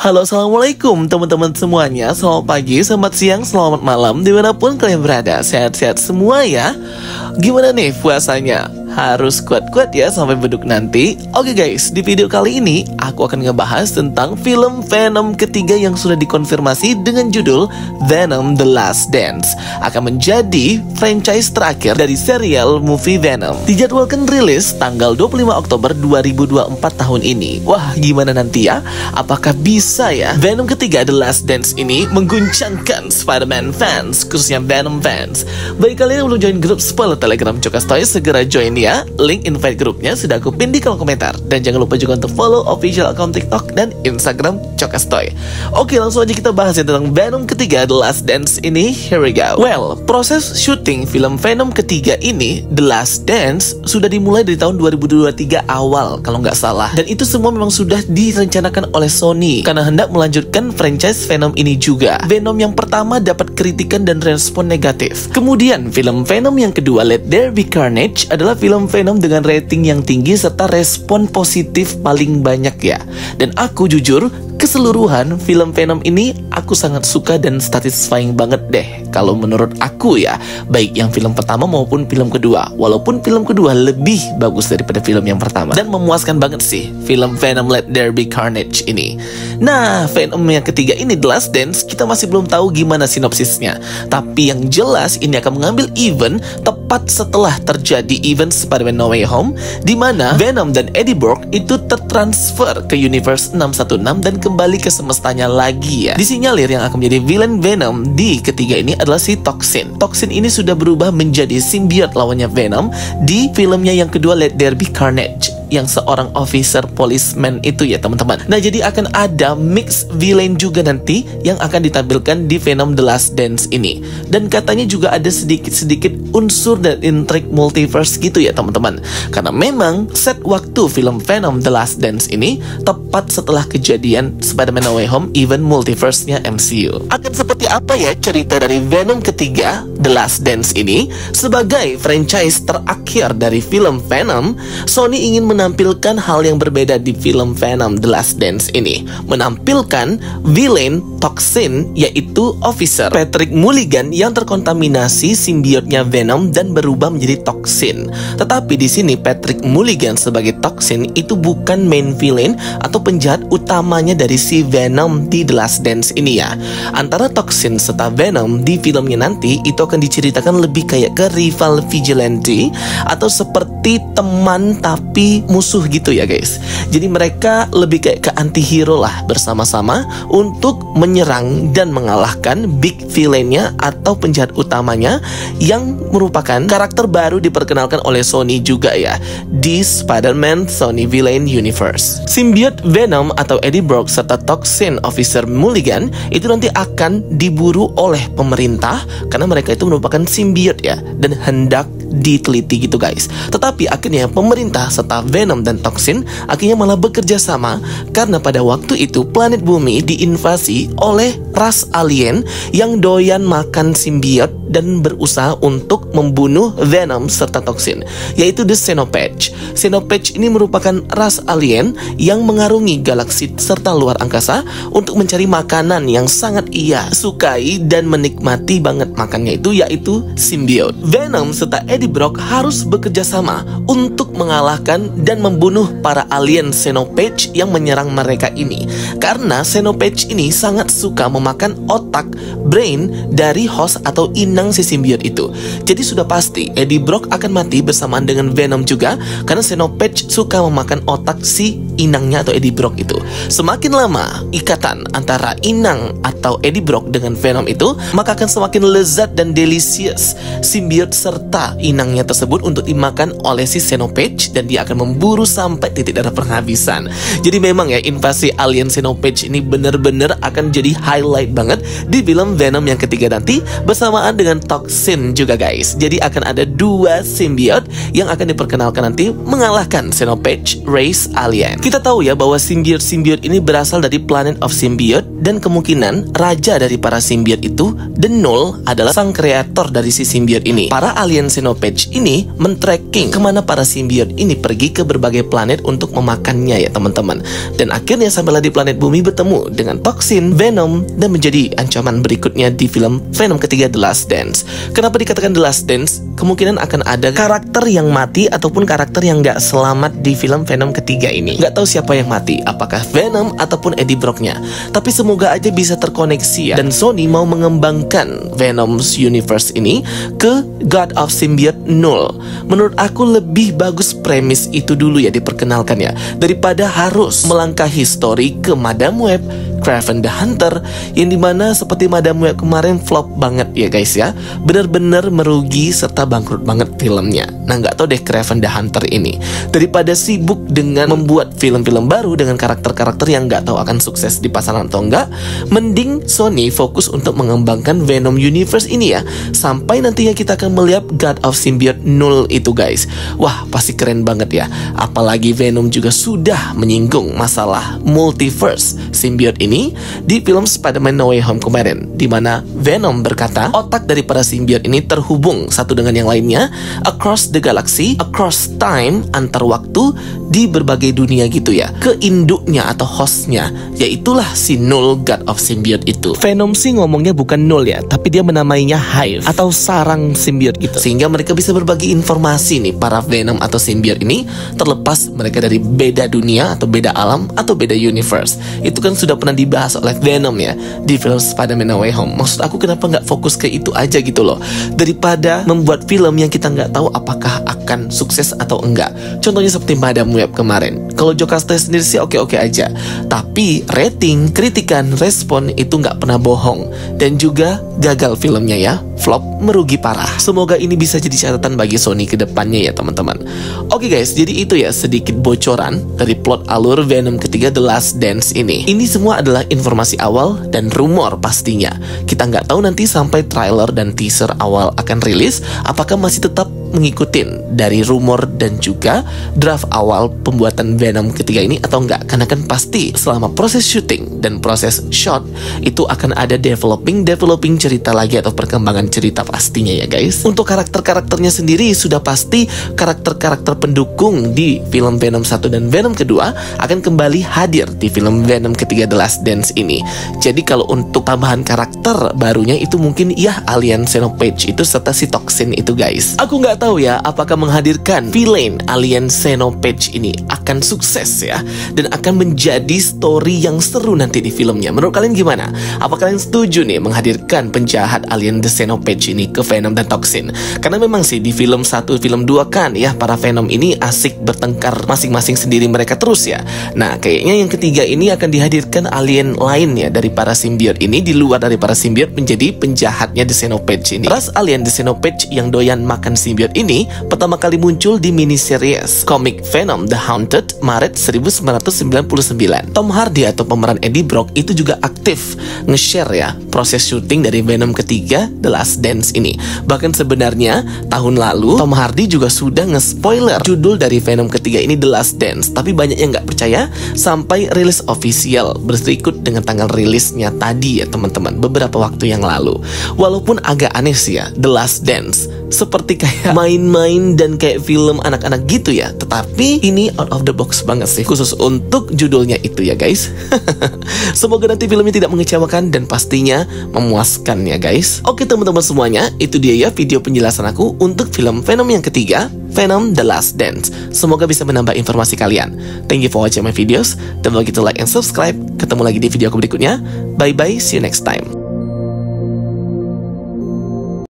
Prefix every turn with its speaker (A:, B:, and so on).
A: Halo, assalamualaikum teman-teman semuanya. Selamat pagi, selamat siang, selamat malam, dimanapun kalian berada. Sehat-sehat semua ya. Gimana nih puasanya? Harus kuat-kuat ya sampai beduk nanti. Oke guys, di video kali ini aku akan ngebahas tentang film Venom ketiga yang sudah dikonfirmasi dengan judul Venom The Last Dance. Akan menjadi franchise terakhir dari serial movie Venom. Dijadwalkan rilis tanggal 25 Oktober 2024 tahun ini. Wah, gimana nanti ya? Apakah bisa ya Venom ketiga The Last Dance ini mengguncangkan Spider-Man fans, khususnya Venom fans? Bagi kalian yang belum join grup spoiler Telegram Cokastoy, segera join ya. Link invite grupnya sudah aku pin di kolom komentar. Dan jangan lupa juga untuk follow official account TikTok dan Instagram Cokastoy. Oke, langsung aja kita bahas ya tentang Venom ketiga The Last Dance ini. Here we go. Well, proses syuting film Venom ketiga ini The Last Dance sudah dimulai dari tahun 2023 awal kalau nggak salah. Dan itu semua memang sudah direncanakan oleh Sony karena hendak melanjutkan franchise Venom ini juga. Venom yang pertama dapat kritikan dan respon negatif. Kemudian film Venom yang kedua Let There Be Carnage adalah film Venom dengan rating yang tinggi serta respon positif paling banyak ya. Dan aku jujur, keseluruhan film Venom ini aku sangat suka dan satisfying banget deh kalau menurut aku ya, baik yang film pertama maupun film kedua. Walaupun film kedua lebih bagus daripada film yang pertama dan memuaskan banget sih film Venom Let There Be Carnage ini. Nah, Venom yang ketiga ini The Last Dance kita masih belum tahu gimana sinopsisnya. Tapi yang jelas ini akan mengambil event tepat setelah terjadi event Spider-Man No Way Home, di mana Venom dan Eddie Brock itu tertransfer ke Universe 616 dan kembali ke semestanya lagi ya. Disinyalir yang akan menjadi villain Venom di ketiga ini adalah si Toxin. Toxin ini sudah berubah menjadi simbiot lawannya Venom di filmnya yang kedua Let There Be Carnage, yang seorang officer policeman itu ya teman-teman. Nah, jadi akan ada mix villain juga nanti yang akan ditampilkan di Venom The Last Dance ini. Dan katanya juga ada sedikit-sedikit unsur dan intrik multiverse gitu ya teman-teman. Karena memang set waktu film Venom The Last Dance ini tepat setelah kejadian Spider-Man No Way Home event multiverse-nya MCU. Akan seperti apa ya cerita dari Venom ketiga The Last Dance ini? Sebagai franchise terakhir dari film Venom, Sony ingin menampilkan hal yang berbeda di film Venom The Last Dance ini. Menampilkan villain Toxin, yaitu Officer Patrick Mulligan yang terkontaminasi simbiotnya Venom dan berubah menjadi Toxin. Tetapi di sini Patrick Mulligan sebagai Toxin itu bukan main villain atau penjahat utamanya dari si Venom di The Last Dance ini ya. Antara Toxin serta Venom di filmnya nanti itu akan diceritakan lebih kayak ke rival vigilante atau seperti teman tapi musuh gitu ya guys. Jadi mereka lebih kayak ke anti-hero lah bersama-sama untuk menyerang dan mengalahkan big villainnya atau penjahat utamanya yang merupakan karakter baru diperkenalkan oleh Sony juga ya di Spider-Man Sony Villain Universe. Simbiot Venom atau Eddie Brock serta Toxin Officer Mulligan itu nanti akan diburu oleh pemerintah karena mereka itu merupakan simbiot ya dan hendak diteliti gitu guys. Tetapi akhirnya pemerintah serta Venom dan Toxin akhirnya malah bekerja sama karena pada waktu itu planet bumi diinvasi oleh ras alien yang doyan makan simbiot dan berusaha untuk membunuh Venom serta Toxin, yaitu The Xenopage. Xenopage ini merupakan ras alien yang mengarungi galaksi serta luar angkasa untuk mencari makanan yang sangat ia sukai dan menikmati banget makannya itu, yaitu simbiot. Venom serta Eddie Brock harus bekerja sama untuk mengalahkan dan membunuh para alien Xenopage yang menyerang mereka ini. Karena Xenopage ini sangat suka memakan otak, brain dari host atau inang si simbiot itu. Jadi sudah pasti Eddie Brock akan mati bersamaan dengan Venom juga karena Xenopage suka memakan otak si inangnya atau Eddie Brock itu. Semakin lama ikatan antara inang atau Eddie Brock dengan Venom itu, maka akan semakin lezat dan delicious simbiot serta inangnya tersebut untuk dimakan oleh si Xenopage dan dia akan memburu sampai titik darah penghabisan. Jadi memang ya invasi alien Xenopage ini bener-bener akan jadi highlight banget di film Venom yang ketiga nanti bersamaan dengan Toxin juga guys. Jadi akan ada 2 simbiot yang akan diperkenalkan nanti mengalahkan Xenopage race alien. Kita tahu ya bahwa simbiot-simbiot ini berasal dari Planet of Symbiote dan kemungkinan raja dari para simbiot itu, The Null, adalah sang kreator dari si simbiot ini. Para alien Xenopage ini men-tracking kemana para simbiot ini pergi ke berbagai planet untuk memakannya ya teman-teman. Dan akhirnya sampailah di planet bumi bertemu dengan Toxin, Venom, dan menjadi ancaman berikutnya di film Venom ketiga The Last Dance. Kenapa dikatakan The Last Dance? Kemungkinan akan ada karakter yang mati ataupun karakter yang gak selamat di film Venom ketiga ini. Gak tahu siapa yang mati, apakah Venom ataupun Eddie Brock-nya. Tapi semoga aja bisa terkoneksi ya. Dan Sony mau mengembangkan Venom's universe ini ke God of Symbiote Null. Menurut aku lebih bagus premis itu dulu ya diperkenalkan ya, daripada harus melangkahi story ke Madame Web, Kraven the Hunter, yang dimana seperti Madame Web kemarin flop banget ya guys ya. Bener-bener merugi serta bangkrut banget filmnya. Nah nggak tahu deh Kraven the Hunter ini, daripada sibuk dengan membuat film-film baru dengan karakter-karakter yang nggak tahu akan sukses di pasaran atau enggak, mending Sony fokus untuk mengembangkan Venom Universe ini ya, sampai nantinya kita akan melihat God of Symbiote Null itu guys. Wah pasti keren banget ya. Apalagi Venom juga sudah menyinggung masalah multiverse symbiote ini di film Spider-Man No Way Home kemarin, di mana Venom berkata otak dari para simbiot ini terhubung satu dengan yang lainnya across the galaxy, across time, antar waktu, di berbagai dunia gitu ya, ke induknya atau hostnya, yaitulah si Null God of Symbiote itu. Venom sih ngomongnya bukan Null ya, tapi dia menamainya Hive atau sarang simbiot gitu, sehingga mereka bisa berbagi informasi nih para Venom atau simbiot ini, terlepas mereka dari beda dunia atau beda alam atau beda universe. Itu kan sudah pernah dibahas oleh Venom ya di film Spider-Man No Way Home. Maksud aku kenapa nggak fokus ke itu aja gitu loh, daripada membuat film yang kita nggak tahu apakah akan sukses atau enggak. Contohnya seperti Madame Web kemarin. Kalau Jocasta sendiri sih oke-oke aja, tapi rating, kritikan, respon itu nggak pernah bohong, dan juga gagal filmnya ya, flop, merugi parah. Semoga ini bisa jadi catatan bagi Sony ke depannya ya teman-teman. Oke guys, jadi itu ya sedikit bocoran dari plot alur Venom ketiga The Last Dance ini. Ini semua adalah informasi awal dan rumor pastinya. Kita nggak tahu nanti sampai trailer dan teaser awal akan rilis, apakah masih tetap mengikutin dari rumor dan juga draft awal pembuatan Venom ketiga ini atau enggak. Karena kan pasti selama proses syuting dan proses shot itu akan ada developing cerita lagi atau perkembangan cerita pastinya ya guys. Untuk karakter-karakternya sendiri sudah pasti karakter-karakter pendukung di film Venom 1 dan Venom kedua akan kembali hadir di film Venom ketiga The Last Dance ini. Jadi kalau untuk tambahan karakter barunya itu mungkin ya alien Xenopage itu serta si Toxin itu guys. Aku nggak tahu ya apakah menghadirkan villain alien Xenopage ini akan sukses ya, dan akan menjadi story yang seru nanti di filmnya. Menurut kalian gimana? Apa kalian setuju nih menghadirkan penjahat alien The Xenopage ini ke Venom dan Toxin? Karena memang sih di film 1, film 2 kan ya para Venom ini asik bertengkar masing-masing sendiri mereka terus ya. Nah kayaknya yang ketiga ini akan dihadirkan alien lain ya dari para simbiot ini, di luar dari para simbiot menjadi penjahatnya The Xenopage ini. Ras alien The Xenopage yang doyan makan simbiot ini pertama kali muncul di miniseries komik Venom The Haunted Maret 1999. Tom Hardy atau pemeran Eddie Brock itu juga aktif nge-share ya proses syuting dari Venom ketiga The Last Dance ini. Bahkan sebenarnya tahun lalu Tom Hardy juga sudah nge-spoiler judul dari Venom ketiga ini The Last Dance, tapi banyak yang nggak percaya sampai rilis official berikut dengan tanggal rilisnya tadi ya teman-teman, beberapa waktu yang lalu. Walaupun agak aneh sih ya The Last Dance, seperti kayak main-main dan kayak film anak-anak gitu ya, tetapi ini out of the box banget sih khusus untuk judulnya itu ya guys. Semoga nanti filmnya tidak mengecewakan dan pastinya memuaskan ya guys. Oke teman-teman semuanya, itu dia ya video penjelasan aku untuk film Venom yang ketiga, Venom The Last Dance. Semoga bisa menambah informasi kalian. Thank you for watching my videos. Don't forget to like and subscribe. Ketemu lagi di video aku berikutnya. Bye bye, see you next time.